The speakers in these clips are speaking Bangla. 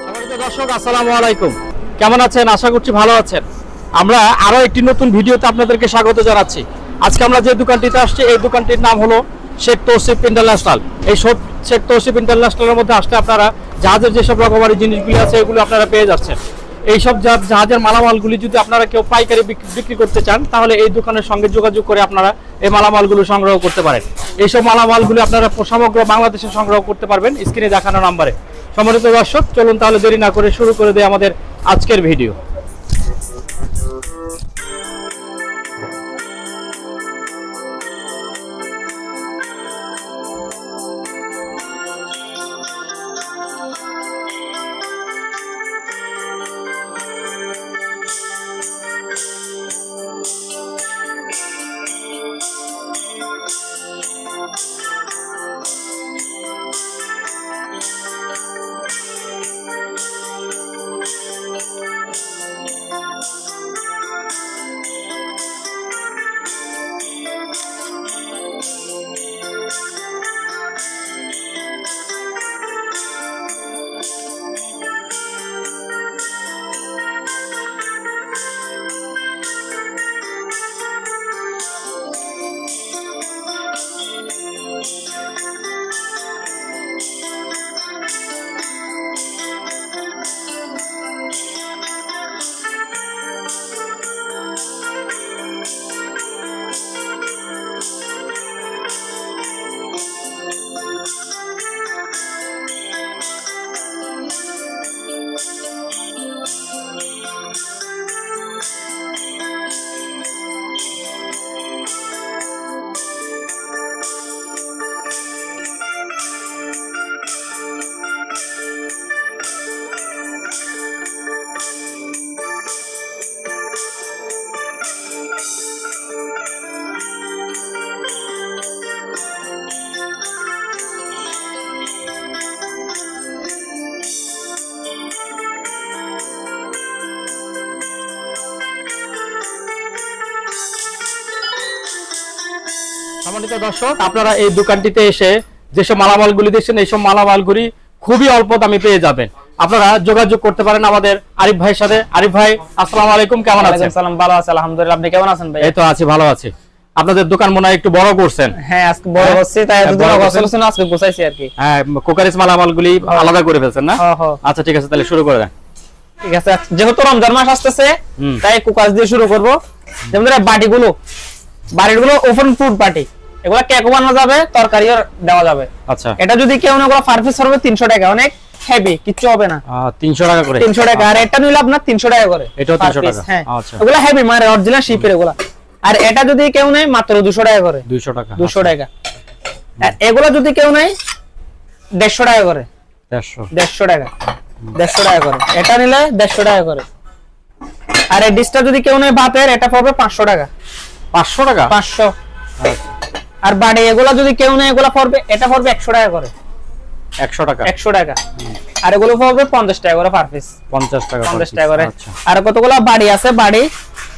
সম্মানিত দর্শক, আসসালামু আলাইকুম। কেমন আছেন? আশা করছি ভালো আছেন। আমরা আরো একটি নতুন ভিডিওতে আপনাদেরকে স্বাগত জানাচ্ছি। আজকে আমরা যে দোকানটিতে আসছি, এই দোকানটির নাম হলো শেখ তৌসিফ ইন্টারন্যাশনাল। এই শেখ তৌসিফ ইন্টারন্যাশনালের মধ্যে আসলে আপনারা জাহাজের যেসব রকমারি জিনিসগুলি আছে এগুলো আপনারা পেয়ে যাচ্ছেন। এইসব জাহাজের মালামালগুলি যদি আপনারা কেউ পাইকারি বিক্রি করতে চান, তাহলে এই দোকানের সঙ্গে যোগাযোগ করে আপনারা এই মালামালগুলো সংগ্রহ করতে পারেন। এইসব মালামালগুলি আপনারা সমগ্র বাংলাদেশে সংগ্রহ করতে পারবেন স্ক্রিনে দেখানো নাম্বারে। সম্মানিত দর্শক, চলুন তাহলে দেরি না করে শুরু করে দেই আমাদের আজকের ভিডিও। সম্মানিত দর্শক, আপনারা এই দোকানটিতে এসে যেসব মালামালগুলি দেখছেন, এইসব মালামালগুলি খুবই অল্প দামে পেয়ে যাবেন। আপনারা যোগাযোগ করতে পারেন আমাদের আরিফ ভাইয়ের সাথে। আরিফ ভাই, আসসালামু আলাইকুম, কেমন আছেন? সালাম, ভালো আছি আলহামদুলিল্লাহ। আপনি কেমন আছেন ভাই? এই তো আছি, ভালো আছি। আপনাদের দোকান মনে হয় একটু বড় করছেন। হ্যাঁ, আজকে বড় করছি, তাই এতদিন গোছানো আজকে গোছাইছি আর কি। হ্যাঁ, কোকারিস মালামালগুলি আলাদা করে ফেলছেন না? আচ্ছা, ঠিক আছে, তাহলে শুরু করে দেন। ঠিক আছে, যেহেতু রমজান মাস আসতেছে তাই কুকাস দিয়ে শুরু করব। যেমন বাটিগুলো ওপেন ফুড বাটি, এগুলা কেকও বানানো যাবে, তরকারিও দেওয়া যাবে। আচ্ছা, এটা যদি কেউ না এগুলা পার পিস হবে 300 টাকা, অনেক হেভি, কিচ্ছু হবে না। 300 টাকা করে? 300 টাকা। আর এটা নিলে আপনার 300 টাকা করে। এটাও 300 টাকা? হ্যাঁ, আচ্ছা। এগুলা হেভি, মানে অরিজিনাল শিপের এগুলা। আর এটা যদি কেউ নেয় মাত্র 200 টাকা করে। 200 টাকা? 200 টাকা। আর এগুলা যদি কেউ নেয় 150 টাকা করে। 150 টাকা। 150 টাকা করে। এটা নিলে 150 টাকা করে। আর এই ডিশটা যদি কেউ নেয় ভাতের, এটা পড়বে 500 টাকা। 500 টাকা? 500। আর বাড়ি এগুলা যদি কেউ নেয়, এগুলা পড়বে, এটা পড়বে 100 টাকা করে। 100 টাকা? 100 টাকা। আর এগুলো পড়বে 50 টাকা করে পার পিস। 50 টাকা? 50 টাকা করে। আচ্ছা। আর কতগুলো বাড়ি আছে, বাড়ি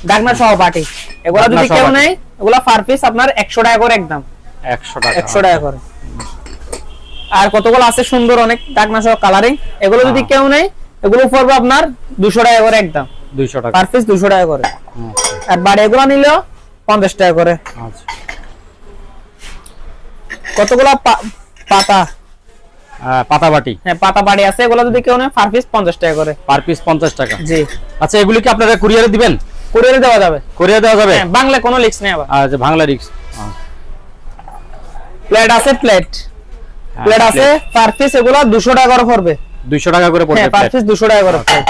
ঢাকনা সহ বাটি, এগুলা যদি কেউ নেয়, এগুলা পার পিস আপনার 100 টাকা করে একদম। 100 টাকা? 100 টাকা করে। আর কতগুলো আছে সুন্দর অনেক ঢাকনা সহ কালারিং, এগুলো যদি কেউ নেয়, এগুলো পড়বে আপনার 200 টাকা করে একদম। 200 টাকা পার পিস, 200 টাকা করে। আর বাড়ি এগুলো নিলেও 50 টাকা করে। আচ্ছা। কতগুলো পাতা, পাতা বাটি? হ্যাঁ, পাতা বাটি আছে, এগুলো যদি কেউ নেয় পার পিস 50 টাকা করে। পার পিস 50 টাকা? জি। আচ্ছা, এগুলি কি আপনারা কুরিয়ারে দিবেন? কুরিয়ারে দেওয়া যাবে। কুরিয়ারে দেওয়া যাবে? হ্যাঁ, বাংলা কোনো লিস্ট নেই আবার। আচ্ছা, বাংলা রিক্স। প্লেট আছে, প্লেট আছে পার পিস, এগুলো 200 টাকা করে পড়বে। 200 টাকা করে পড়বে? হ্যাঁ, পার পিস 200 টাকা করে প্লেট।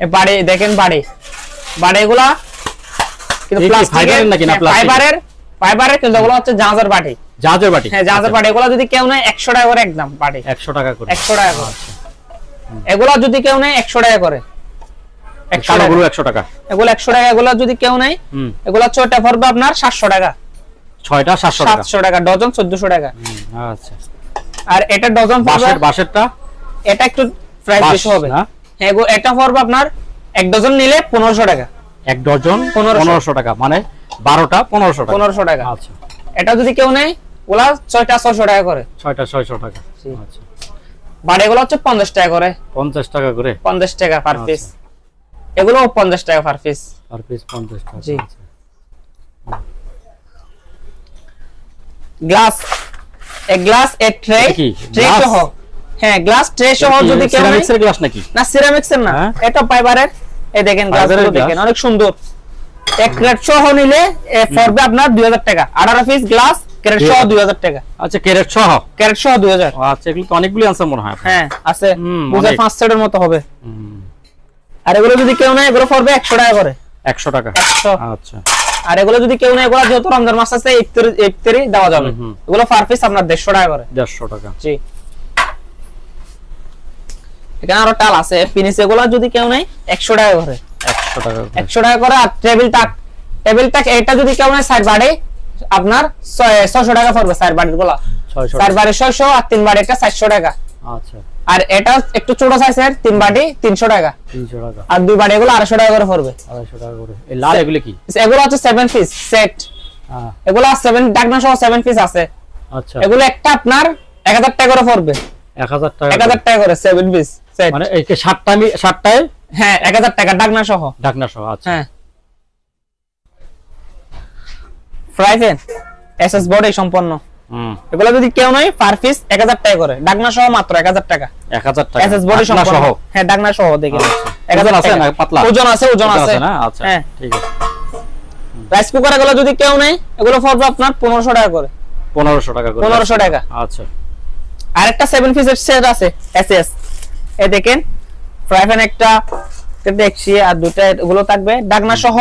এই বাড়ি দেখেন, বাড়ি এগুলা কিন্তু প্লাস্টিকের নাকি না ফাইবারের, কিন্তু এগুলো হচ্ছে জাহাজের বাটি। জাহাজের বাটি? হ্যাঁ, জাহাজের বাটি। এগুলো যদি কেউ নেয় 100 টাকা করে একদম বাটি। 100 টাকা করে? 100 টাকা করে। এগুলো যদি কেউ নেয় 100 টাকা করে। 100 টাকা? এগুলো 100 টাকা। এগুলো যদি কেউ নেয়, এগুলো 6টা পড়বে আপনার 700 টাকা। 6টা 700 টাকা? 700 টাকা। ডজন 1400 টাকা। আচ্ছা। আর এটা ডজন পড়বে, বাঁশেরটা এটা একটু প্রাইস বেশি হবে। হ্যাঁ, এটা পড়বে আপনার 1 ডজন নিলে 1500 টাকা। এক ডজন 1500 টাকা, মানে 12টা 1500 টাকা। 1500 টাকা। আচ্ছা, এটা যদি কেউ নেয় ওগুলা 6টা 600 টাকা করে। 6টা 600 টাকা। আচ্ছা, বাট এগুলো হচ্ছে 50 টাকা করে। 50 টাকা করে, 50 টাকা পার পিস। এগুলো 50 টাকা পার পিস। পার পিস 50 টাকা। জি। গ্লাস, এক গ্লাস এ ট্রে, ট্রে সহ। হ্যাঁ, গ্লাস ট্রে সহ যদি কেউ নেয়। সিরামিক্সের গ্লাস নাকি? না, সিরামিক্সের না, এটা ফাইবারের। এই দেখেন গ্লাসগুলো দেখেন অনেক সুন্দর। এক ক্রেট সহ নিলে পড়বে আপনার 2000 টাকা। 18 পিস গ্লাস ক্রেট সহ 2000 টাকা। আচ্ছা, ক্যারেট সহ? ক্রেট সহ 2000। আচ্ছা, এগুলো তো অনেকগুলো আনসার মনে হয়। হ্যাঁ, আছে। 5 সেটের মতো হবে। হুম। আর এগুলো যদি কেউ নেয় এগুলো পড়বে 100 টাকা করে। 100 টাকা। 100। আচ্ছা। আর এগুলো যদি কেউ নেয়, এগুলো যেহেতু রমজান মাস আছে, ইফতারি দেওয়া যাবে। এগুলো পার পিস আপনার 150 টাকা করে। 150 টাকা। জি। এখানে আরো টাল আছে ফিনিশ, এগুলো যদি কেউ নেয় 100 টাকা করে। 100 টাকা। 100 টাকা করে। আর টেবিল টাক এটা যদি কেউ নেয় 60 বাড়ে আপনার 600 টাকা পড়বে। 60 বাড়ির গুলা 60 বাড়ি 600, আর 3 বাড়ি এটা 400 টাকা। আচ্ছা। আর এটা একটু ছোট সাইজের 3 বাড়ি 300 টাকা। 300 টাকা। আর 2 বাড়ি এগুলো 250 টাকা করে পড়বে। 250 টাকা করে। এই লাল এগুলো কি? এগুলো হচ্ছে 7 পিস সেট। হ্যাঁ, এগুলো 7 ডাকনা সহ 7 পিস আছে। আচ্ছা। এগুলো একটা আপনার 1000 টাকা করে পড়বে। 1000 টাকা। 1000 টাকা করে 7 পিস সেট। মানে এই 7টায় হ্যাঁ, 1000 টাকা ডাকনা সহ। ঢাকনা সহ। আচ্ছা। হ্যাঁ। ফ্রাই প্যান এসএস বডি সম্পন্ন। এগুলো যদি কেউ নয় পার পিস 1000 টাকা করে। ডাকনা সহ মাত্র 1000 টাকা। 1000 টাকা। এসএস বডি সম্পন্ন। হ্যাঁ, ডাকনা সহ দেখেন। 1000 আছে না পাতলা? ওজন আছে, ওজন আছে না। আচ্ছা, হ্যাঁ, ঠিক আছে। রাইস কুকার এগুলো যদি কেউ নেয় এগুলো পড়বে আপনার 1500 টাকা করে। 1500 টাকা করে। 1500 টাকা। আচ্ছা। আরেকটা 7 পিসের সেট আছে এসএস। এই দেখেন ফ্রাই প্যান একটা দেখছি, আর দুটো এগুলো থাকবে ডাকনা সহ।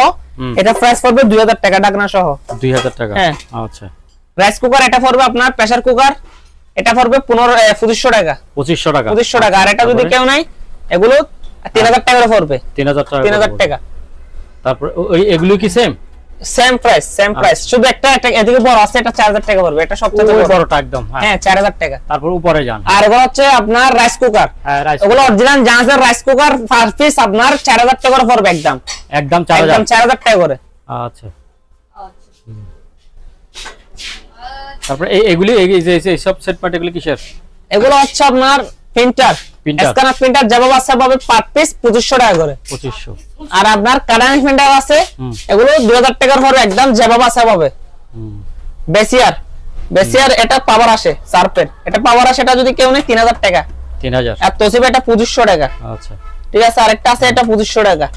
এটা প্রাইস পড়বে 2000 টাকা ডাকনা সহ। 2000 টাকা। হ্যাঁ। আচ্ছা। রাইস কুকার এটা পড়বে আপনার, প্রেসার কুকার এটা পড়বে 2500 টাকা। 2500 টাকা। 2500 টাকা। আর এটা যদি কেউ নেয় এগুলো 3000 টাকা করে পড়বে। 3000 টাকা। 3000 টাকা। তারপর এগুলো কি সেম প্রাইস, শুধু একটা এদিকে বড় আছে, এটা 4000 টাকা পড়বে। এটা সবচেয়ে বড়টা একদম। হ্যাঁ, 4000 টাকা। তারপর উপরে যান। আর এগুলো হচ্ছে আপনার রাইস কুকার। হ্যাঁ, রাইস। এগুলো অরিজিনাল জাহাজের রাইস কুকার, পার পিস আপনার 4000 টাকা করে পড়বে একদম। একদম 4000 টাকা করে। আচ্ছা। তারপর এগুলি এই যে সব সেট পার্ট এগুলো কিসের? এগুলো হচ্ছে আপনার প্রিন্টার, স্ক্যানার প্রিন্টার যেভাবে আছে ভাবে পার পিস 2500 টাকা করে। 2500। আর আপনার কালার প্রিন্টার আছে, এগুলো 2000 টাকার পরে একদম যেভাবে আছে ভাবে। বেসিয়ার এটা পাওয়ার আসে, সারপের এটা পাওয়ার আসে, এটা যদি কেউ নেয় 3000 টাকা। 3000। আর তোসিবা এটা 2500 টাকা। আচ্ছা, ঠিক আছে। আরেকটা আছে এটা 2500 টাকা।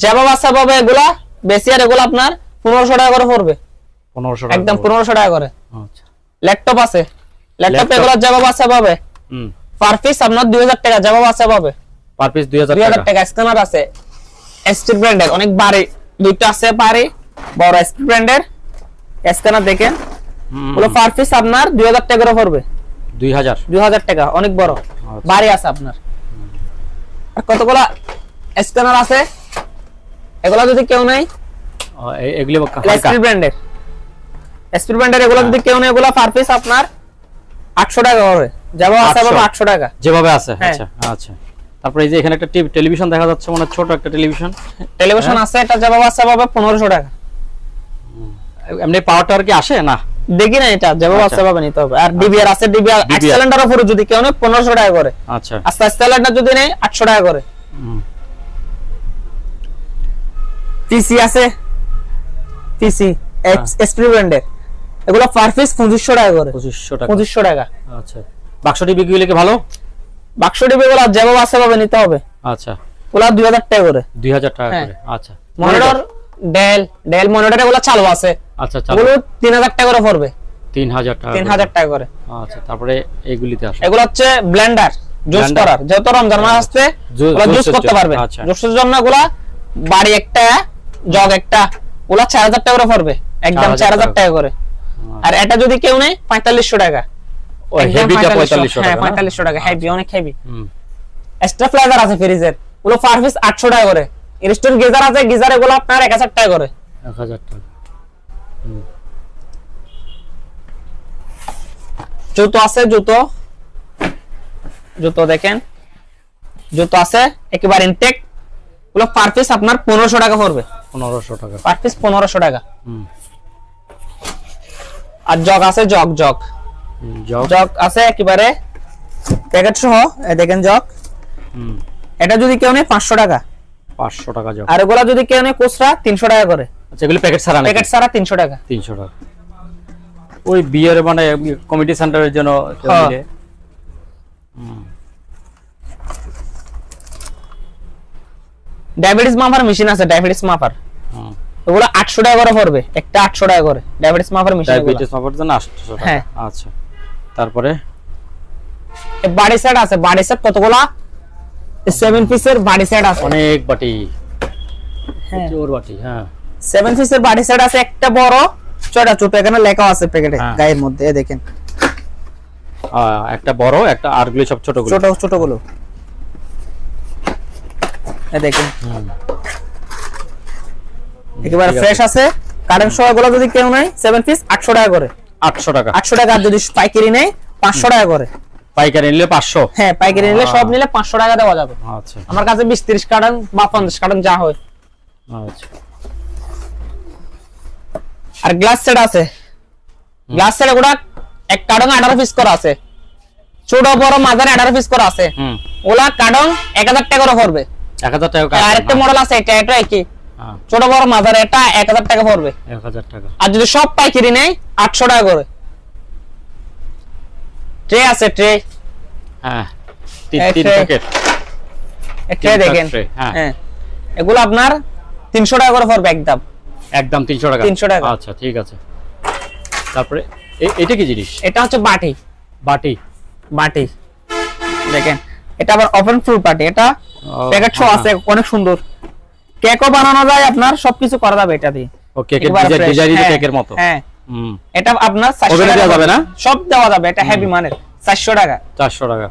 যেভাবে আছে ভাবে এগুলা বেসিয়ার, এগুলো আপনার 1500 টাকা করে পড়বে। 1500 টাকা একদম 1500 টাকা করে। আচ্ছা। ল্যাপটপ আছে, ল্যাপটপ এগুলো যেভাবে আছে ভাবে পার পিস আপনার 2000 টাকা। যেভাবে আছে ভাবে পার পিস 2000 টাকা। স্ক্যানার আছে এসটি ব্র্যান্ডের, অনেক বাড়ি দুইটা আছে বাড়ি বড় এসটি ব্র্যান্ডের স্ক্যানার দেখেন। ওগুলো পার পিস আপনার 2000 টাকা করে পড়বে। 2000 টাকা, অনেক বড় বাড়ি আছে আপনার। আর কতগুলো স্ক্যানার আছে, এগুলো যদি কেউ নেয় এগুলো এসটি ব্র্যান্ডের, এগুলো যদি কেউ নেয় এগুলো পার পিস আপনার 800 টাকা হবে। যেভাবে আছে ভাবে 800 টাকা। যেভাবে আছে। আচ্ছা আচ্ছা। তারপর এই যে এখানে একটা টেলিভিশন দেখা যাচ্ছে, মানে ছোট একটা টেলিভিশন আছে, এটা যেভাবে আছে ভাবে 1500 টাকা। এমনি পাওয়ারটা কি আসে না? দেখি না, এটা যেভাবে আছে ভাবে নিতে হবে। আর ডিবিআর আছে, ডিবিআর সিলিন্ডার উপরে যদি কেউ নেয় 1500 টাকা করে। আচ্ছা। আস্তে আস্তে সিলিন্ডার যদি নেয় 800 টাকা করে। পিসি আছে, পিসি এসপি ব্র্যান্ডের, এগুলো পার পিস 2500 টাকা করে। 2500 টাকা। আচ্ছা। বাক্স টিভি গুলো কি ভালো? বাক্স টিভি গুলো যেভাবে আছে ভাবে নিতে হবে। আচ্ছা। ওগুলো 2000 টাকা করে। 2000 টাকা করে। আচ্ছা। মনিটর ডেল মনিটর এগুলো চালু আছে। আচ্ছা, চালু। ওগুলো 3000 টাকা করে পড়বে। 3000 টাকা। 3000 টাকা করে। আচ্ছা। তারপরে এইগুলিতে আসে, এগুলো হচ্ছে ব্লেন্ডার, জুস করার, যেহেতু রমজান মাস আসছে জুস করতে পারবে। জুসের জন্য এগুলা বাড়ি একটা, জগ একটা, ওগুলা 4000 টাকা করে পড়বে। একদম 4000 টাকা করে। আর এটা যদি কেউ নেয় 4500 টাকা। ওই হেভিটা 4500 টাকা। হ্যাঁ, 4500 টাকা। হেভি, অনেক হেভি। এক্সট্রা ফ্লেজার আছে ফ্রিজের, ওগুলো পার পিস 800 টাকা করে। ইনস্ট্যান্ট গিজার আছে, গিজার এগুলো আপনার 1000 টাকা করে। 1000 টাকা। জুতো আছে, জুতো দেখেন, জুতো আছে একেবারে ইনটেক, ওগুলো পার পিস আপনার 1500 টাকা পড়বে। 1500 টাকা পার পিস 1500 টাকা। হুম। আর জগ আছে, জগ জগ জগ আছে একেবারে প্যাকেট সহ, এই দেখেন জগ। হুম। এটা যদি কেউ নেয় 500 টাকা। 500 টাকা জগ। আর এগুলা যদি কেউ নেয় খুচরা 300 টাকা করে। আচ্ছা, এগুলো প্যাকেট ছাড়া না? প্যাকেট ছাড়া 300 টাকা। 300 টাকা। ওই বিয়ের মানে কমিটি সেন্টারের জন্য কেউ নিলে। ডায়াবেটিস মাপার মেশিন আছে, ডায়াবেটিস মাপার। হুম। ওগুলো 800 টাকা করে পড়বে, একটা 800 টাকা করে ডায়াবেটিস মাপার মেশিন। ডায়াবেটিস মাপার জন্য 800 টাকা। হ্যাঁ। আচ্ছা, তারপরে এই বাড়ি সেট আছে, বাড়ি সেট কতগুলা? 7 পিসের বাড়ি সেট আছে। অনেক বাটি। হ্যাঁ, জোর বাটি। হ্যাঁ, 7 পিসের বাড়ি সেট আছে, একটা বড়, ছয়টা ছোট। এখানে লেখা আছে প্যাকেটে গায়ের মধ্যে, এই দেখেন। একটা বড়, একটা আর গুলো সব ছোটগুলো। ছোট ছোটগুলো, এই দেখেন। একেবারে ফ্রেশ আছে, কারেন্ট সহ। এগুলো যদি কেউ নেয় 7 পিস 800 টাকা করে। 800 টাকা। 800 টাকা। আর যদি পাইকারি নেয় 500 টাকা করে। পাইকারি নিলে 500? হ্যাঁ, পাইকারি নিলে সব নিলে 500 টাকা দেওয়া যাবে। আচ্ছা। আমার কাছে 20-30 কার্টন বা 50 কার্টন যা হয়। আচ্ছা। আর গ্লাস সেট আছে, গ্লাস সেট ওটা এক কার্টন 18 পিস করা আছে, ছোট বড় মাঝারি 18 পিস করা আছে। ওলা কার্টন 1000 টাকা করে পড়বে। 1000 টাকা। আর একটা মডেল আছে, এটা একই, ছোট বড় মাঝারি, এটা 1000 টাকা পড়বে। 1000 টাকা। আর যদি সব পাইকারি নেয় 800 টাকা করে। ট্রে আছে, ট্রে। হ্যাঁ, 3 প্যাকেট। ট্রে দেখেন। হ্যাঁ, এগুলো আপনার 300 টাকা করে পড়বে একদম। একদম 300 টাকা। 300 টাকা। আচ্ছা, ঠিক আছে। তারপরে এটা কি জিনিস? এটা হচ্ছে বাটি। বাটি। বাটি দেখেন, এটা আবার ওপেন ফুল বাটি। এটা প্যাকেট সহ আছে, অনেক সুন্দর। কেকও বানানো যায়, আপনার সবকিছু করা যাবে এটা দিয়ে। ও, কেকের ডিজাইন কেকের মতো। হ্যাঁ, এটা আপনার 400 টাকা দেওয়া যাবে না? সব দেওয়া যাবে। এটা হেভি মানের, 400 টাকা। 400 টাকা।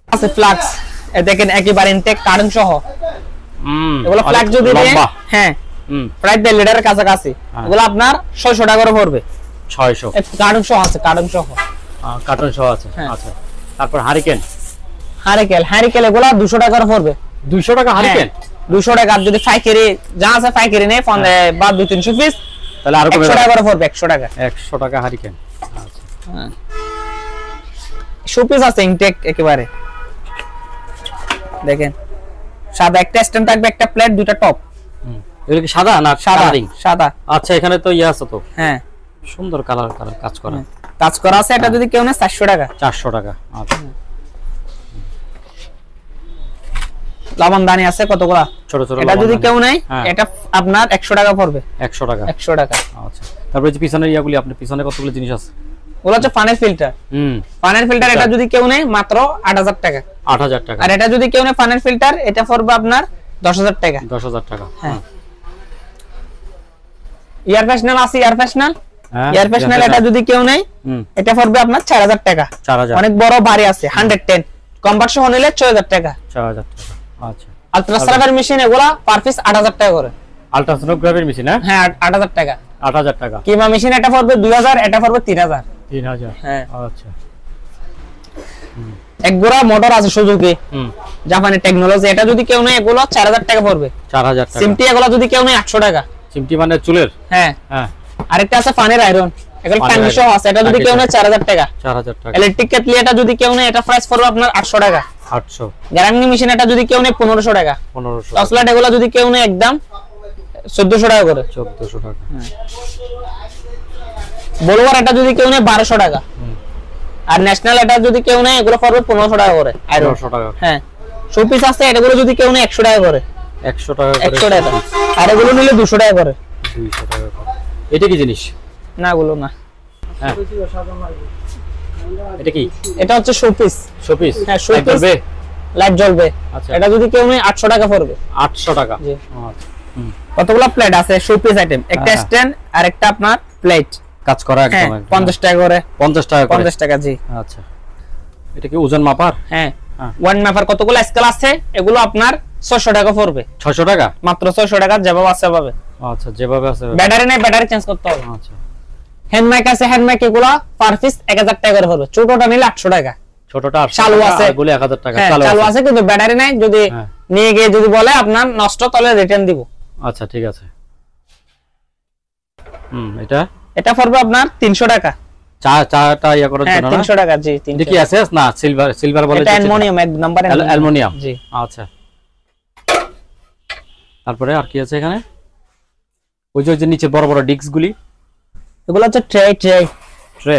আছে ফ্লাক্স, এই দেখেন একেবারে ইনটেক কারেন্ট সহ। এগুলো ফ্লাক্স যদি দেন, হ্যাঁ, প্রায় 1.5 লিটারের কাছাকাছি। এগুলো আপনার 600 টাকা করে পড়বে। 600? কার্টন সহ আছে, কার্টন সহ। কার্টন সহ আছে। আচ্ছা। তারপর হারিকেন। হারিকেন এগুলো 200 টাকা করে পড়বে। 200 টাকা হারিকেন? 200 টাকা। আর যদি পাইকারি যা আছে পাইকারি নেই বা 200-300 পিস, তাহলে আরো 100 টাকা করে পড়বে। 100 টাকা। 100 টাকা হারিকেন। আচ্ছা। শোপিস আছে ইনটেক একেবারে, দেখেন। সাদা একটা স্ট্যান্ড থাকবে, একটা প্লেট, দুটো টপ। এগুলো কি সাদা না কালারিং? সাদা। আচ্ছা, এখানে তো আছে তো। হ্যাঁ, সুন্দর কালার কাজ করা। কাজ করা আছে। এটা যদি কেউ নেয় 400 টাকা। 400 টাকা। আচ্ছা। লবণদানি আছে কতগুলা, ছোট ছোট। এটা যদি কেউ নেয় এটা আপনার 100 টাকা পড়বে। 100 টাকা। 100 টাকা। আচ্ছা। তারপরে যে পিছনের ইয়াগুলি, আপনি পিছনে কতগুলো জিনিস আছে? ওগুলো হচ্ছে পানের ফিল্টার। পানের ফিল্টার, এটা যদি কেউ নেয় মাত্র 8000 টাকা। 8000 টাকা। আর এটা যদি কেউ নেয় পানের ফিল্টার, এটা পড়বে আপনার 10000 টাকা। 10000 টাকা। হ্যাঁ। এয়ার ফ্রেশনার আছে, এয়ার ফ্রেশনার। এটা যদি কেউ নেয়, এটা পড়বে আপনার 4000 টাকা। 4000। অনেক বড় বাড়ি আছে, 110 কমফর্ট সহ নিলে 6000 টাকা। 4000 টাকা। আচ্ছা। আলট্রাসোনোগ্রাফি মেশিন এগুলা পার পিস 8000 টাকা করে। Ultrasonography machine? হ্যাঁ, 8000 টাকা। 8000 টাকা। কিমা মেশিন এটা পড়বে 2000, এটা পড়বে 3000। 3000। হ্যাঁ। আচ্ছা। এক গোড়া মোটর আছে সুজুকি, জাপানি টেকনোলজি। এটা যদি কেউ নেয় এগুলো 4000 টাকা পড়বে। 4000 টাকা। সিমটি এগুলো যদি কেউ নেয় 800 টাকা। সিমটি মানে চুলের? হ্যাঁ। হ্যাঁ। আরেকটা আছে পানির আয়রন, এগুলো পানি সহ আছে। এটা যদি কেউ নেয় 4000 টাকা। 4000 টাকা। ইলেকট্রিক কেটলি এটা যদি কেউ নেয়, এটা প্রাইস পড়বে আপনার 800 টাকা। 800। গ্যারান্টি মেশিন এটা যদি কেউ নেয় 1500 টাকা। 1500। টসলাইট এগুলো যদি কেউ নেয় একদম 1400 টাকা করে। 1400 টাকা। বলওয়ার এটা যদি কেউ নেয় 1200 টাকা। আর ন্যাশনাল এটা যদি কেউ নেয় এগুলো পড়বে 1500 টাকা করে। 1500 টাকা। হ্যাঁ। শোপিস আছে, এগুলো যদি কেউ নেয় 100 টাকা করে। 100 টাকা করে। 100 টাকা। আর এগুলো নিলে 200 টাকা করে। 200 টাকা করে। এটা কি জিনিস? না, এগুলো না। হ্যাঁ। এটা কি? এটা হচ্ছে শোপিস। শোপিস? হ্যাঁ, শোপিস। লাইট জ্বলবে। আচ্ছা। এটা যদি কেউ নেয় 800 টাকা পড়বে। 800 টাকা। জি। আচ্ছা। কতগুলো প্লেট আছে শোপিস আইটেম, একটা স্ট্যান্ড আর একটা আপনার প্লেট কাজ করা একদম। 50 টাকা করে। 50 টাকা করে। 50 টাকা। জি। আচ্ছা। এটা কি ওজন মাপার? হ্যাঁ। ওয়ান মাপার কতগুলো স্কেল আছে, এগুলো আপনার 600 টাকা পড়বে। 600 টাকা? মাত্র 600 টাকা। যেভাবে আছে ভাবে। আচ্ছা, যেভাবে আছে। ব্যাটারি নেই, ব্যাটারি চেঞ্জ করতে হবে। আচ্ছা। হ্যান্ডমাইক আছে, হ্যান্ডমাইক এগুলো পার পিস 1000 টাকা করে পড়বে। ছোটটা নিলে 800 টাকা। ছোটটা 800 চালু টাকা, আছে এগুলো 1000 টাকা। চালু আছে কিন্তু ব্যাটারি নাই, যদি নিয়ে গিয়ে যদি বলে আপনার নষ্ট তাহলে রিটার্ন দিব। আচ্ছা ঠিক আছে। এটা পড়বে আপনার 300 টাকা। চাটা ইয়া করার জন্য না? 300 টাকা। জি 300। কি আছে না সিলভার বলে? এটা অ্যালুমিনিয়াম, এক নাম্বার অ্যালুমিনিয়াম। জি আচ্ছা, তারপরে আর কি আছে এখানে? ওই যে নিচে বড় বড় ডিস্ক গুলি, এগুলো হচ্ছে ট্রে।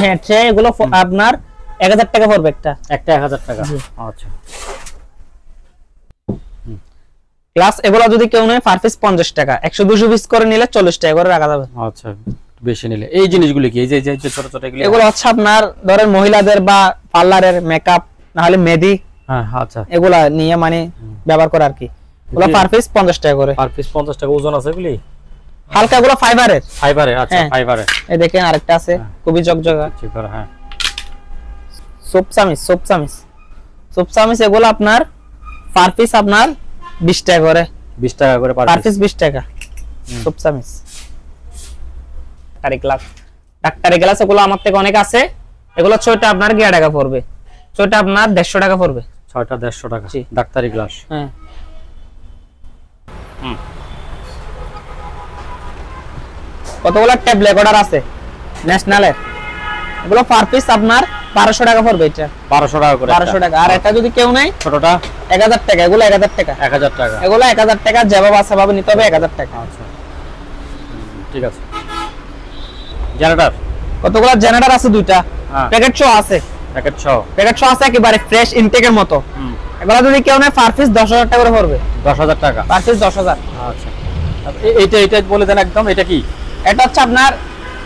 হ্যাঁ ট্রে, এগুলো আপনার 1000 টাকা পড়বে একটা 1000 টাকা। আচ্ছা প্লাস এগুলো যদি কেউ নেয় পার পিস 50 টাকা, 100-200 পিস করে নিলে 40 টাকা করে রাখা যাবে। আচ্ছা বেশি নিলে এই জিনিসগুলি কি? এই যে ছোট ছোট এগুলি, এগুলো হচ্ছে আপনার ধরেন মহিলাদের বা পার্লারের মেকআপ না হলে মেহেদি, হ্যাঁ আচ্ছা, এগুলা নিয়ে মানে ব্যবহার করে আর কি। এগুলো পার পিস 50 টাকা করে। পার পিস 50 টাকা। ওজন আছে এগুলি? হালকা, এগুলো ফাইবারের। আচ্ছা ফাইবারের। এই দেখেন আরেকটা আছে খুবই ঝকঝকা। ঠিক আছে। হ্যাঁ সোপ চামিচ এগুলো আপনার পার পিস আপনার 20 টাকা করে। 20 টাকা করে পার পিস 20 টাকা সোপ চামিচ। ডাক্তারি গ্লাস এগুলো আমার থেকে অনেক আছে। এগুলো 6টা আপনার 11 টাকা পড়বে। 6টা আপনার 150 টাকা পড়বে। 6টা 150 টাকা ডাক্তারি গ্লাস। হ্যাঁ কতগুলো ট্যাব রেকর্ডার আছে ন্যাশনালের, এগুলো পার পিস আপনার 1200 টাকা পড়বে। এটা 1200 টাকা করে। 1200 টাকা। আর এটা যদি কেউ নেয় ছোটটা 1000 টাকা। এগুলো 1000 টাকা। 1000 টাকা। এগুলো 1000 টাকা যেভাবে আছে ভাবে নিতে হবে 1000 টাকা। আচ্ছা ঠিক আছে। জেনারেটর কতগুলো জেনারেটর আছে? 2টা। প্যাকেট 100 আছে। প্যাকেট 100 আছে একেবারে ফ্রেশ ইনটেকের মতো। এগুলো যদি কেউ নেয় পার পিস 10000 টাকা করে পড়বে। 10000 টাকা পার পিস 10000। আচ্ছা এটা বলে দেন একদম। এটা কি? এটা হচ্ছে আপনার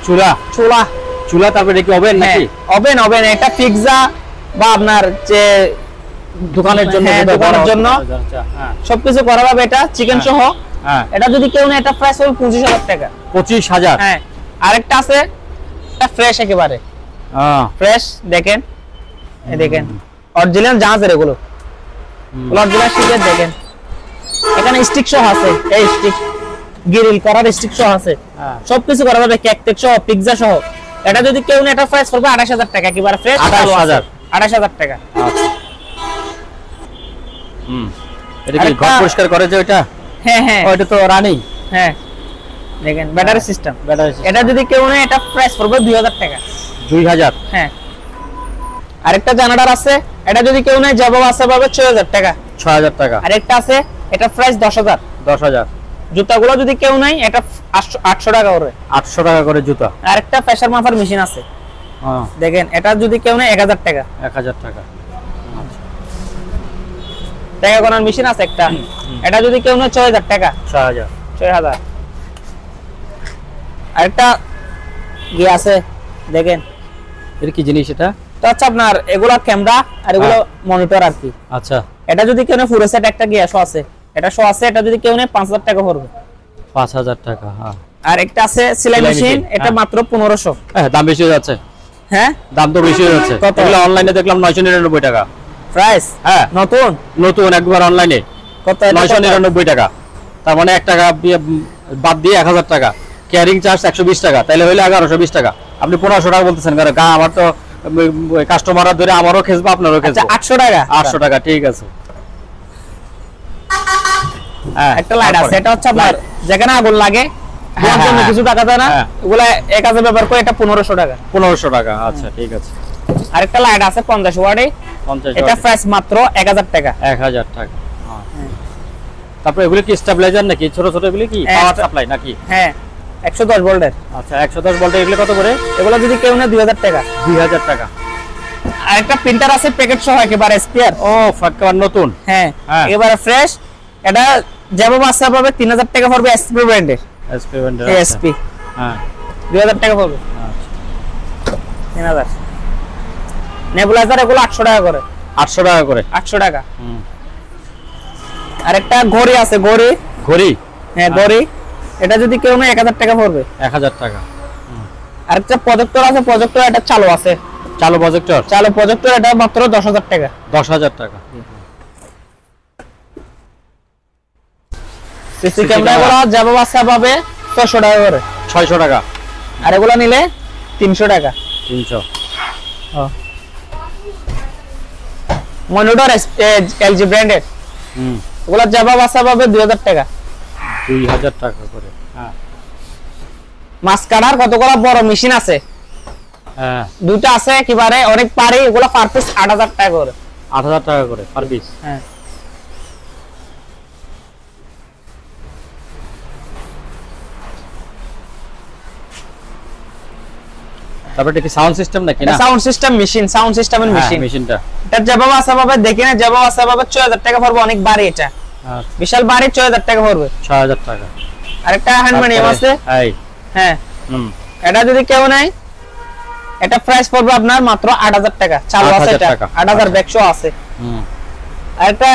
চুলা। তারপরে কি ওভেন নাকি? ওভেন। এটা পিৎজা বা আপনার যে দোকানের জন্য সবকিছু করা যাবে। এটা চিকেন সহ। এটা যদি কেউ নেয় এটা প্রাইস হবে 25000 টাকা। 25000। হ্যাঁ আরেকটা আছে, এটা ফ্রেশ একেবারে ফ্রেশ। দেখেন এই দেখেন অরিজিনাল জাহাজের এগুলো, অরিজিনাল শিপের। দেখেন এখানে স্টিক সহ আছে, এই স্টিক গ্রিল করার স্টিক সহ আছে। সবকিছু করা যাবে, কেক টেক সহ, পিৎজা সহ। এটা যদি কেউ নেয় এটা প্রাইস পড়বে 28000 টাকা একেবারে ফ্রেশ। 28000 টাকা। আচ্ছা এটা কি ঘর পরিষ্কার করে যে ওটা? হ্যাঁ ওটা তো রানিং। হ্যাঁ দেখেন ব্যাটারি সিস্টেম। এটা যদি কেউ নেয় এটা প্রাইস পড়বে 2000 টাকা। 2000। হ্যাঁ আরেকটা জেনারেটর আছে, এটা যদি কেউ নেয় যেভাবে আছে ভাবে 6000 টাকা। 6000 টাকা। আরেকটা আছে, এটা প্রাইস 10000। 10000। জুতাগুলো যদি কেউ নেয় এটা 800 টাকা করে। 800 টাকা করে জুতা। আরেকটা প্রেসার মাপার মেশিন আছে, দেখেন এটা যদি কেউ নেয় 1000 টাকা। 1000 টাকা। টাকা গোনার মেশিন আছে একটা, এটা যদি কেউ নেয় 6000 টাকা। 6000। আরেকটা কি আছে দেখেন, এটা কি জিনিস? এটা তো আচ্ছা আপনার এগুলা ক্যামেরা আর এগুলো মনিটর আর কি। আচ্ছা এটা যদি কেউ নেয় পুরো সেট একটা গ্যাস আছে, এটা শো আছে। এটা যদি কেউ নেয় 5000 টাকা পড়বে। 5000 টাকা। হ্যাঁ আর একটা আছে সেলাই মেশিন, এটা মাত্র 1500। দাম বেশি হয়ে যাচ্ছে। হ্যাঁ দাম তো বেশি হয়ে যাচ্ছে। এগুলো অনলাইনে দেখলাম 999 টাকা প্রাইস। হ্যাঁ নতুন একবার অনলাইনে কত? 999 টাকা। তার মানে 1 টাকা বাদ দিয়ে 1000 টাকা। ক্যারিং চার্জ 120 টাকা, তাহলে হইলে 1120 টাকা। আপনি 1500 টাকা বলতেছেন, কারণ আমার তো কাস্টমাররা ধরে আমারও খেসবো আপনারও খেসবো। 800 টাকা। 800 টাকা ঠিক আছে। একটা লাইট আছে, এটা হচ্ছে আপনার যেখানে আগুন লাগে কিছু টাকা দেয় না, ওগুলা এক কাজে ব্যবহার করে। এটা 1500 টাকা। 1500 টাকা। আচ্ছা ঠিক আছে। আরেকটা লাইট আছে 50 ওয়াটের, এটা প্রাইস মাত্র 1000 টাকা। 1000 টাকা। তারপর এগুলো কি স্টেবিলাইজার নাকি? ছোট ছোট এগুলো কি পাওয়ার সাপ্লাই নাকি? হ্যাঁ 110 ভোল্টের। আচ্ছা 110 ভোল্টের। এগুলো কত করে? এগুলো যদি কেউ নেয় 2000 টাকা। 2000 টাকা। আরেকটা প্রিন্টার আছে প্যাকেট সহ একেবারে স্পেয়ার। ফাটকার নতুন। হ্যাঁ একেবারে ফ্রেশ। এটা যেভাবে আছে ভাবে 3000 টাকা পড়বে। এসপি ব্র্যান্ডের। এসপি। হ্যাঁ 2000 টাকা পড়বে। আচ্ছা 3000। নেবুলাইজার এগুলো 800 টাকা করে। 800 টাকা করে। 800 টাকা। আরেকটা ঘড়ি আছে, ঘড়ি। হ্যাঁ ঘড়ি, এটা যদি কেউ নেয় 1000 টাকা পড়বে। 1000 টাকা। আরেকটা প্রজেক্টর আছে, প্রজেক্টর এটা চালু আছে। চালু প্রজেক্টর। এটা মাত্র 10000 টাকা। 10000 টাকা। সিসি ক্যামেরা গুলো যেভাবে আছে ভাবে 600 টাকা করে। 600 টাকা। আর এগুলো নিলে 300 টাকা। 300। মনিটর এলজি ব্র্যান্ডের, ওগুলো যাবা বাসা পাবে 2000 টাকা। 2000 টাকা করে। হ্যাঁ, মাছ কাটার কতগুলো বড় মেশিন আছে, হ্যাঁ দুটো আছে একেবারে অনেক পারি, এগুলো পার পিস 8000 টাকা করে। 8000 টাকা করে পার পিস। হ্যাঁ, তারপরে এটা কি সাউন্ড সিস্টেম নাকি না? সাউন্ড সিস্টেম মেশিন, সাউন্ড সিস্টেমের মেশিন। মেশিনটা এটা যাবা বাসা পাবে, দেখি না যাবা বাসা পাবে 6000 টাকা পড়বে, অনেক বাড়ি এটা, বিশাল বাড়ি, 6000 টাকা পড়বে। 6000 টাকা। আরেকটা হ্যান্ডম্যান আছে। হ্যাঁ, এটা যদি কেউ নেয়, এটা প্রাইস পড়বে আপনার মাত্র 8000 টাকা। চালু আছে এটা 8000 ব্যাকশো আছে। আরেকটা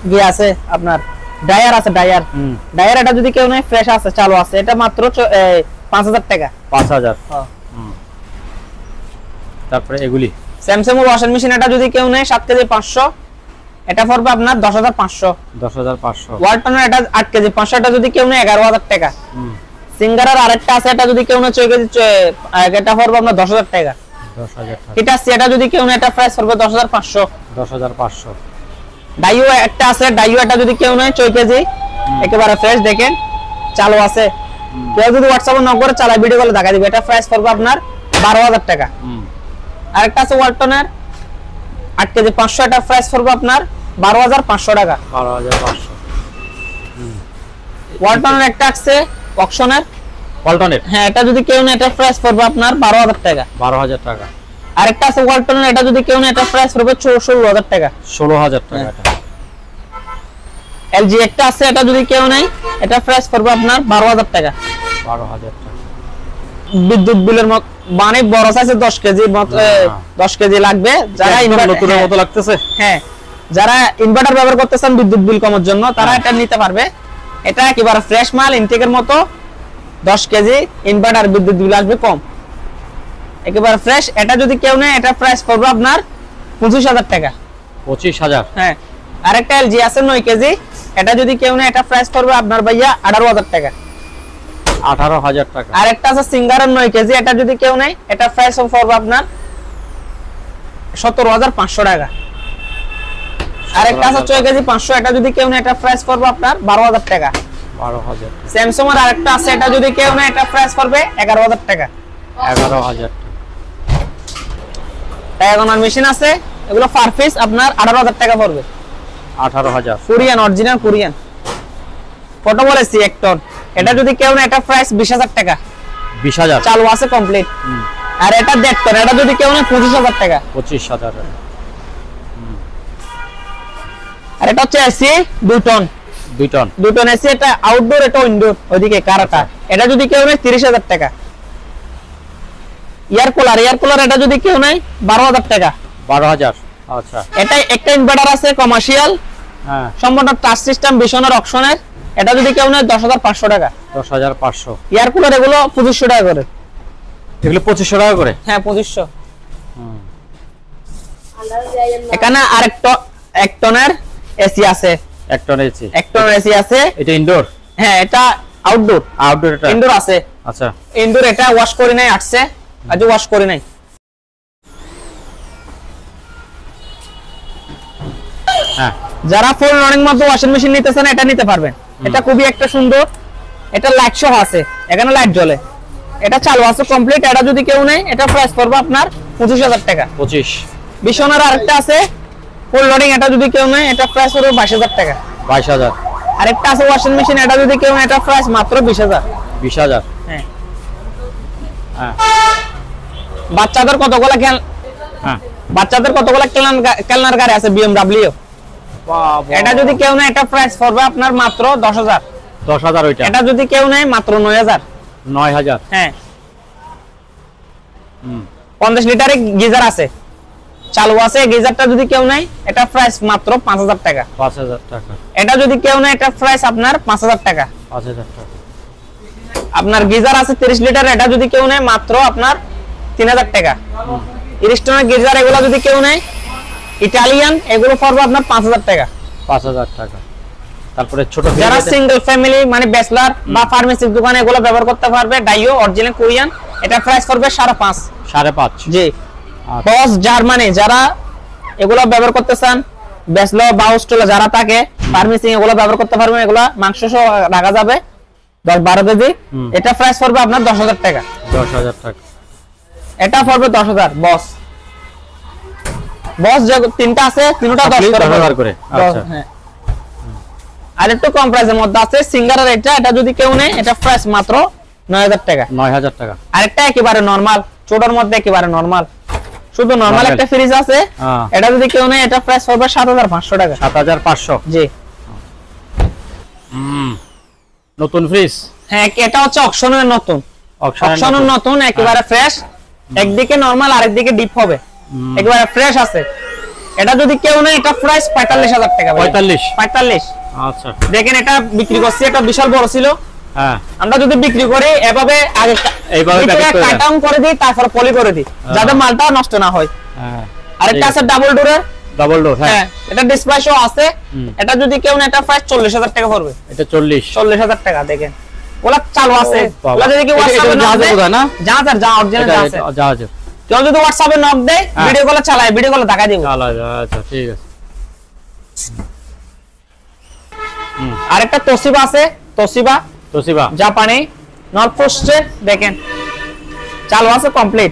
কি আছে আপনার ডায়ার আছে, ডায়ার এটা যদি কেউ নেয় ফ্রেশ আছে, চালু আছে, এটা মাত্র 5000 টাকা। 5000। তারপরে এগুলি স্যামসাং ওয়াশিং মেশিন, এটা যদি কেউ নেয় 7 কেজি 500, এটা পড়বে আপনার 10500। 10500। ওয়ালটনের এটা 8 কেজি 500, এটা যদি কেউ নেয় 11000 টাকা। সিঙ্গারের আরেকটা আছে, এটা যদি কেউ নেয় 6 কেজি, এটা পড়বে আপনার 10000 টাকা। 10000 টাকা। এটা আছে, এটা যদি কেউ নেয়, এটা প্রাইস পড়বে 10500। 10500। ডাইও একটা আছে, ডাইও এটা যদি কেউ নেয় 6 কেজি, একেবারে ফ্রেশ, দেখেন চালু আছে। কেউ যদি হোয়াটসঅ্যাপে নক করে চালা ভিডিও কলে দেখা দিবে, এটা প্রাইস পড়বে আপনার 12000 টাকা। আরেকটা আছে ওয়ালটনের 8 কেজি 500, এটা প্রাইস পড়বে আপনার 12500 টাকা। 12500। ওয়ালটনের একটা আছে অকশনের, ওয়ালটনের, হ্যাঁ, এটা যদি কেউ নেয়, এটা প্রাইস পড়বে আপনার 12000 টাকা। 12000 টাকা। আরেকটা আছে ওয়ালটনের, এটা যদি কেউ নেয়, এটা প্রাইস পড়বে 16000 টাকা। 16000 টাকা এটা। এলজি একটা আছে, এটা যদি কেউ নেয়, এটা প্রাইস পড়বে আপনার 12000 টাকা। 12000 টাকা। বিদ্যুৎ বিলের মত মানে বড় সাইজের 10 কেজি মত, 10 কেজি লাগবে যারা নতুনের মতো লাগতেছে। হ্যাঁ, যারা ইনভার্টার ব্যবহার করতেছেন বিদ্যুৎ বিল কমার জন্য, তারা এটা নিতে পারবে। এটা একেবারে ফ্রেশ মাল, ইনটেকের মতো 10 কেজি, ইনভার্টার বিদ্যুৎ বিল আসবে কম, একেবারে ফ্রেশ। এটা যদি কেউ নেয়, এটা প্রাইস পড়বে আপনার 25000 টাকা। 25000। হ্যাঁ, আরেকটা এলজি আছে 9 কেজি, এটা যদি কেউ নেয়, এটা প্রাইস পড়বে আপনার ভাইয়া 18000 টাকা। 18000 টাকা। আরেকটা আছে সিঙ্গারের 9 কেজি, এটা যদি কেউ নেয়, এটা প্রাইস পড়বে আপনার 17500 টাকা। আরেকটা আছে 6 কেজি 500, এটা যদি কেউ নেয়, এটা প্রাইস পড়বে আপনার 12000 টাকা। 12000। স্যামসাং এর আরেকটা আছে, এটা যদি কেউ নেয়, এটা প্রাইস পড়বে 11000 টাকা। 11000 টাকা। ডায়াগোনাল মেশিন আছে, এগুলো পার পিস আপনার 18000 টাকা পড়বে। 18000। কোরিয়ান, অরিজিনাল কোরিয়ান, ফটো বলেছি 1 টন। এটা যদি কেউ নেয়, এটা প্রাইস 20000 টাকা। 20000 চালু আছে কমপ্লিট। আর এটা 1.5 টন, এটা যদি কেউ নেয় 25000 টাকা। 25000। আর এটা হচ্ছে এসি 2 টন। 2 টন এসি, এটা আউটডোর, এটা ইনডোর, ওইদিকে কারাটা। এটা যদি কেউ নেয় 30000 টাকা। এয়ার কুলার, এটা যদি কেউ নেয় 12000 টাকা। 12000। আচ্ছা, এটা একটা ইনভার্টার আছে কমার্শিয়াল, হ্যাঁ, সম্পূর্ণ টাচ সিস্টেম, বিশনের অপশনের, এটা যদি কেউ নেয় 10500 টাকা। 10500। এয়ার কুলার এগুলো 2500 টাকা করে। এগুলো 2500 টাকা করে। হ্যাঁ, 2500। এখানে আরেকটা 1 টনের এসি আছে। 1 টন এসি। 1 টনের এসি আছে। এটা ইনডোর? হ্যাঁ, এটা আউটডোর। এটা ইনডোর আছে। আচ্ছা, ইনডোর, এটা ওয়াশ করি নাই, আসছে আজ ওয়াশ করি নাই। হ্যাঁ, যারা ফুল রানিং মতো ওয়াশিং মেশিন নিতেছেন, এটা নিতে পারবেন। এটা খুবই একটা সুন্দর, এটা লাইট সহ আছে, এখানে লাইট জ্বলে, এটা চালু আছে কমপ্লিট। এটা যদি কেউ নেয়, এটা প্রাইস পড়বে আপনার 25000 টাকা। 25। বিশনের আরেকটা আছে ফুল লোডিং, এটা যদি কেউ নেয়, এটা প্রাইস পড়বে 22000 টাকা। 22000। আরেকটা আছে ওয়াশিং মেশিন, এটা যদি কেউ নেয়, এটা প্রাইস মাত্র 20000। 20000। হ্যাঁ, হ্যাঁ, বাচ্চাদের কতগুলো হ্যাঁ, খেলনার গাড়ি আছে BMW। এটা যদি কেউ নেয়, এটা প্রাইস পড়বে আপনার মাত্র 10000। 10000 ওইটা। এটা যদি কেউ নেয়, মাত্র 9000। 9000। হ্যাঁ, 50 লিটারের গিজার আছে, চালু আছে। গিজারটা যদি কেউ নেয়, এটা প্রাইস মাত্র 5000 টাকা। 5000 টাকা। এটা যদি কেউ নেয়, এটা প্রাইস আপনার 5000 টাকা। 5000 টাকা। আপনার গিজার আছে 30 লিটার, এটা যদি কেউ নেয়, মাত্র আপনার 3000 টাকা। ইরিস্টনের গিজার, এগুলো যদি কেউ নেয়, ইটালিয়ান, এগুলো পড়বে আপনার 5000 টাকা। 5000 টাকা। তারপরে ছোট যারা সিঙ্গেল ফ্যামিলি মানে ব্যাচলার বা ফার্মেসির দোকানে এগুলো ব্যবহার করতে পারবে, ডাইও অরিজিনাল কোরিয়ান, এটা প্রাইস করবে 5.5। 5.5 জি। বস জার্মানি যারা এগুলো ব্যবহার করতে চান, ব্যাচেলর বা হোস্টেলে যারা থাকে ফার্মেসি এগুলো ব্যবহার করতে পারবেন। এগুলো মাংস সহ রাখা যাবে 10-12 কেজি। এটা প্রাইস পড়বে আপনার 10,000 টাকা। 10,000 টাকা। এটা পড়বে 10,000। বস যে তিনটা আছে তিনটা 10,000 করে। আচ্ছা হ্যাঁ। আর একটু কম প্রাইসের মধ্যে আছে সিঙ্গারের এটা যদি কেউ নেয় এটা প্রাইস মাত্র 9,000 টাকা। 9,000 টাকা। আরেকটা একেবারে নরমাল, ছোটর মধ্যে একেবারে নরমাল, শুধু নরমাল একটা ফ্রিজ আছে। এটা যদি কেউ নেয় এটা প্রাইস পড়বে 7,500 টাকা। 7,500। জি। নতুন ফ্রিজ। হ্যাঁ, এটা হচ্ছে অকশনের নতুন, অকশনের নতুন একেবারে ফ্রেশ। একদিকে নরমাল আরেকদিকে ডিপ হবে, একেবারে ফ্রেশ আছে। এটা যদি কেউ নেয় এটা প্রাইস 45,000 টাকা। 45। আচ্ছা দেখেন এটা বিক্রি করছি, এটা বিশাল বড় ছিল। হ্যাঁ, আমরা যদি বিক্রি করি এভাবে আগে এইভাবে কাটাউন করে দিই, তারপর পলি করে দিই যাতে মালটা নষ্ট না হয়। হ্যাঁ। আরেকটা আছে ডাবল ডোরের। Double door. হ্যাঁ, এটা ডিসপ্লে শো আছে। এটা যদি কেউ নেয় এটা প্রাইস 40,000 টাকা পড়বে। এটা 40,000 টাকা। দেখেন ওলা চালু আছে। ওলা যদি কি WhatsApp-এ নক দেয় না, জাহাজের যা অরিজিনাল আছে, জাহাজের কেউ যদি WhatsApp-এ নক দেয় ভিডিও কলে চালায়, ভিডিও কলে দেখা দিব। আচ্ছা ঠিক আছে। আরেকটা তোশিবা আছে, তোশিবা জাপানি নরফোস্টে। দেখেন চালু আছে কমপ্লিট।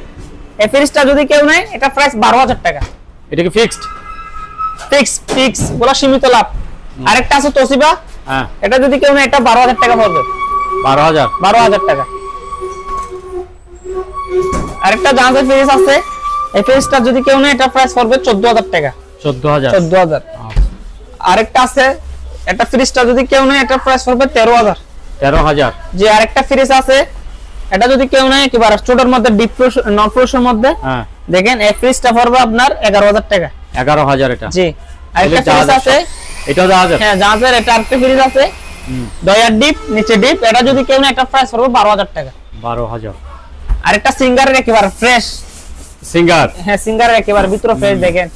এই ফ্রিজটা যদি কেউ নেয় এটা প্রাইস 12,000 টাকা। এটা কি ফিক্সড? ফিক্স বলা সীমিত লাভ। আরেকটা আছে তোশিবা। হ্যাঁ, এটা যদি কেউ নেয় এটা 12,000 টাকা পড়বে। 12,000 টাকা। আরেকটা জাহাজের ফ্রিজ আছে, এই ফ্রিজটা যদি কেউ নেয় এটা প্রাইস পড়বে 14,000 টাকা। 14,000। আরেকটা আছে, এটা ফ্রিজটা যদি কেউ নেয় এটা প্রাইস পড়বে 13,000। যে আরেকটা ফ্রিজ আছে, এটা যদি কেউ নেয় একেবারে ছোটর মধ্যে ডিপ নন ফ্রোজের মধ্যে। হ্যাঁ, দেখেন এই ফ্রিজটা পড়বে আপনার 11,000 টাকা। 11,000 এটা। জি। আরেকটা ফ্রিজ আছে, এটাও জাহাজের। হ্যাঁ জাহাজের। এটা আরেকটা ফ্রিজ আছে, দয়ার ডিপ নিচে ডিপ। এটা যদি কেউ নেয় এটা প্রাইস পড়বে 12,000 টাকা। 12,000। আরেকটা সিঙ্গারের একেবারে ফ্রেশ সিঙ্গার। হ্যাঁ, সিঙ্গারের একেবারে ভিতরে ফ্রেশ। দেখেন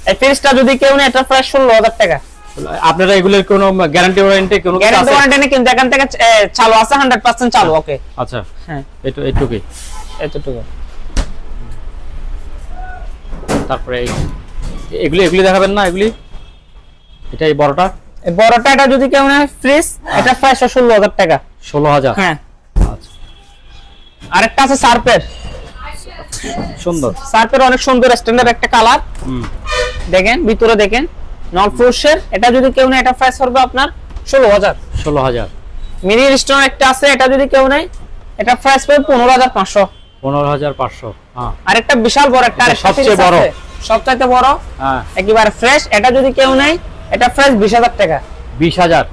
এই ফ্রিজটা যদি কেউ নেয় এটা প্রাইস 16,000 টাকা। আপনারা এগুলোর কোনো গ্যারান্টি ওয়ারেন্টি কোনো কিছু আছে? গ্যারান্টি ওয়ারেন্টি নেই, কিন্তু এখান থেকে চালু আছে 100% চালু। ওকে আচ্ছা হ্যাঁ, এইটুকুই। এতটুকু। তারপরে এগুলি দেখাবেন না? এটা এই বড়টা এটা যদি কেউ নেয় ফ্রিজ এটা প্রাইস 16,000 টাকা। 16,000। হ্যাঁ। আচ্ছা। আরেকটা আছে সার্পের, সুন্দর। সার্পের অনেক সুন্দর স্ট্যান্ডার্ড একটা কালার। দেখেন ভিতরে দেখেন নল ফ্রোশের। এটা যদি কেউ নেয় এটা প্রাইস পড়বে আপনার 16,000। মিনি স্টোন একটা আছে, এটা যদি কেউ নেয় এটা প্রাইস পড়বে 15,500। 15,500। হ্যাঁ। আরেকটা বিশাল বড় একটা, সবচেয়ে বড়, সবচাইতে বড়। হ্যাঁ, একেবারে ফ্রেশ। এটা যদি কেউ নেয় এটা প্রাইস 20,000 টাকা। 20,000।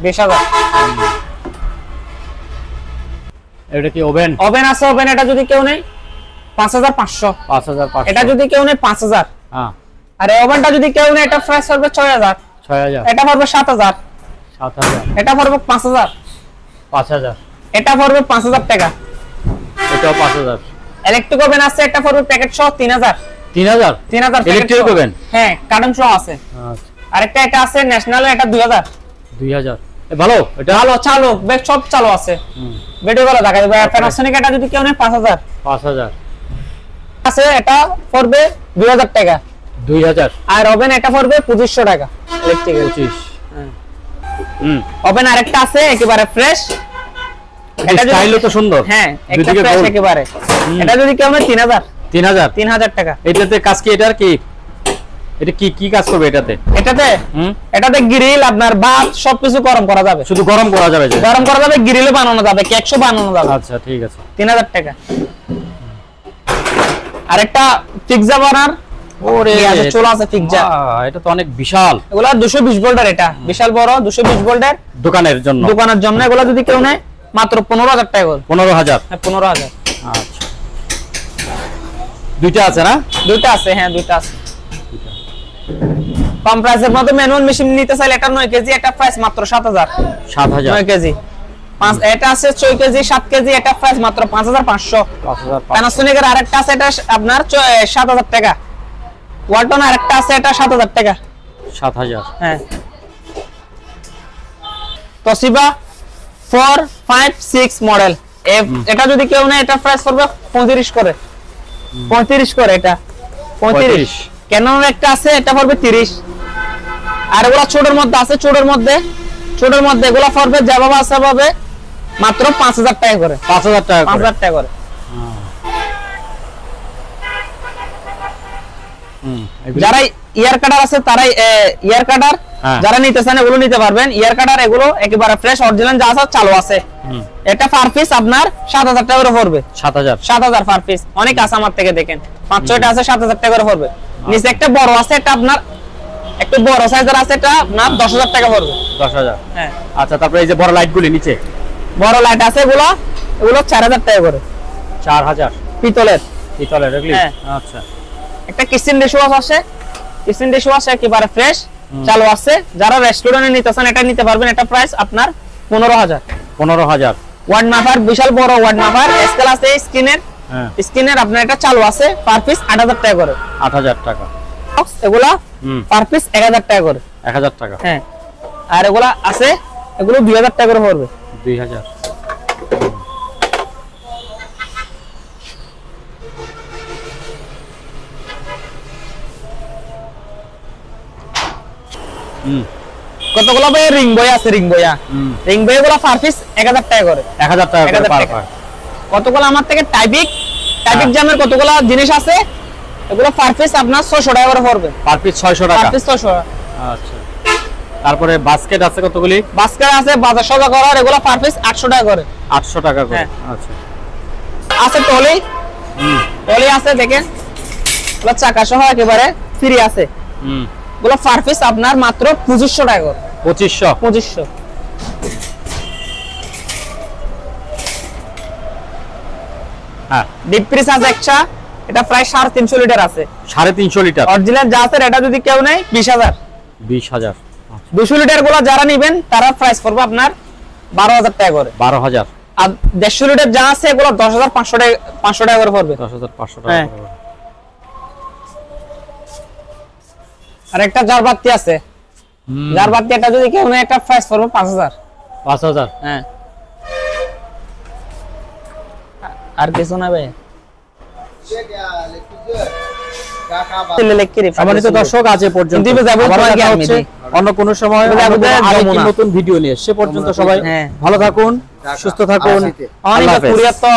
এটা কি ওভেন আছে? ওভেন এটা যদি কেউ নেয় 5,500। এটা যদি কেউ নেয় 5,000। হ্যাঁ। আর এই ওভেনটা যদি কেউ নেয় এটা প্রাইস পড়বে 6,000। এটা পড়বে 7,000। এটা পড়বে 5,000। এটা পড়বে 5,000 টাকা। এটাও 5,000। ইলেকট্রিক ওভেন আছে, এটা পড়বে প্যাকেট সহ 3,000। 3,000 ইলেকট্রিক ওভেন? হ্যাঁ, কার্টন সহ আছে। আচ্ছা। আরেকটা এটা আছে ন্যাশনাল, এটা 2,000। ভালো, এটা ভালো চালু, বেশ সব চালু আছে। ভিডিও কলে দেখা যাবে। প্যানাসোনিক এটা যদি কেউ নেয় 5,000 আছে। এটা পড়বে 2,000 টাকা। 2,000। আর ওভেন এটা পড়বে 2,500 টাকা। ইলেকট্রিক 25। ওভেন আরেকটা আছে একেবারে ফ্রেশ। এটা স্টাইলও তো সুন্দর। হ্যাঁ, একটা ফ্রেশ একেবারে। এটা যদি কেউ নেয় 3,000 টাকা। এটাতে কাজ কি? এটার কি এটা কি কাজ করবে এটাতে? এটাতে গ্রিল আপনার ভাত সবকিছু গরম করা যাবে। শুধু গরম করা যাবে? গরম করা যাবে, গ্রিলও বানানো যাবে, কেকও বানানো যাবে। আচ্ছা ঠিক আছে। 3,000 টাকা। আরেকটা পিৎজা বানার চুলা আছে পিৎজা। এটা তো অনেক বিশাল। এগুলা 220 ভোল্টের, এটা বিশাল বড় 220 ভোল্টের। দোকানের জন্য এগুলা যদি কেউ নেয় মাত্র 15,000 টাকা। 15,000? হ্যাঁ, 15,000। আচ্ছা। দুইটা আছে না? দুইটা আছে। হ্যাঁ, দুইটা আছে। কম প্রাইসের মধ্যে ম্যানুয়াল মেশিন নিতে চাইলে এটা 9 কেজি, এটা প্রাইস মাত্র 7,000। 9 কেজি। এটা আছে 6 কেজি 7 কেজি, এটা প্রাইস মাত্র 5,500। প্যানাসোনিকের আরেকটা আছে, এটা আপনার 7,000 টাকা। ওয়ালটন আরেকটা আছে, এটা 7,000 টাকা। 7,000। হ্যাঁ। Toshiba 4, 5, 6 model. এটা যদি কেউ নেয় এটা প্রাইস পড়বে 35 করে 35 করে এটা 35 ক্যাননের একটা আছে এটা পড়বে 30 আর এগুলা ছোটর মধ্যে আছে ছোটর মধ্যে এগুলা পড়বে যেভাবে আছে ভাবে মাত্র 5000 টাকা করে 5000 টাকা 5000 টাকা করে যারা ইয়ার কাটার আছে তারা ইয়ার কাটার যারা নিতে চান এগুলো নিতে পারবেন ইয়ার কাটার এগুলো একেবারে ফ্রেশ অরিজিনাল যা আছে চালু আছে এটা পার পিস আপনার 7000 টাকা করে পড়বে 7000 পার পিস অনেক আছে আমার থেকে দেখেন 5-6টা আছে 7000 টাকা করে পড়বে নিচে একটা বড় আছে এটা আপনার একটু বড় সাইজের আছে এটা আপনার 10000 টাকা পড়বে 10000 হ্যাঁ আচ্ছা তারপরে এই যে বড় লাইটগুলি নিচে বড় লাইট আছে এগুলো 4000 টাকা করে 4000 পিতলের এগুলি আচ্ছা একটা কিচেন ডিশওয়াশ আছে একেবারে ফ্রেশ চালু আছে যারা রেস্টুরেন্টে নিতে চান এটা নিতে পারবেন এটা প্রাইস আপনার 15000 ওয়াট মাপার বিশাল বড় ওয়াট মাপার স্কেল আছে স্ক্রিনের আপনার এটা চালু আছে পার পিস 8000 টাকা করে 8000 টাকা এগুলা পার পিস 1000 টাকা করে 1000 টাকা হ্যাঁ আর এগুলা আছে এগুলো 2000 টাকা করে পড়বে 2000 কতগুলো ভাই রিং বই আছে রিং বই গুলো পার পিস 1000 টাকা করে 1000 টাকা করে পার পার কতগুলো আমার থেকে টাইপিক জামের কতগুলো জিনিস আছে এগুলো পার পিস আপনার 600 টাকা করে পড়বে পার পিস 600 টাকা পার পিস 600 আচ্ছা তারপরে বাস্কেট আছে কতগুলি বাস্কেট আছে বাজার সজা করার এগুলো পার পিস 800 টাকা করে 800 টাকা করে আচ্ছা আছে টলি আছে দেখেন এগুলো চাকা সহ একেবারে ফ্রি আছে এগুলো পার পিস আপনার মাত্র 2500 টাকা করে 2500 হ্যাঁ ডিপ ফ্রিজ আছে একটা এটা প্রায় 350 লিটার আছে 350 লিটার অরিজিনাল যা আছে এটা যদি কেউ নেয় 20000 200 লিটার গুলো যারা নেবেন তারা প্রাইস পড়বে আপনার 12000 টাকা করে 12000 আর 150 লিটার যা আছে এগুলো 10500 টাকা 500 টাকা করে পড়বে 10500 টাকা করে আর একটা জারবাতি আছে জারবাতি এটা যদি কেউ নেয় একটা প্রাইস পড়বে 5000 হ্যাঁ আর কিছু না ভাই সম্মানিত দর্শক আজ এ পর্যন্ত অন্য কোন সময় আরেকটি নতুন ভিডিও নিয়ে সে পর্যন্ত সবাই ভালো থাকুন সুস্থ থাকুন অনেক কুরিয়ার তো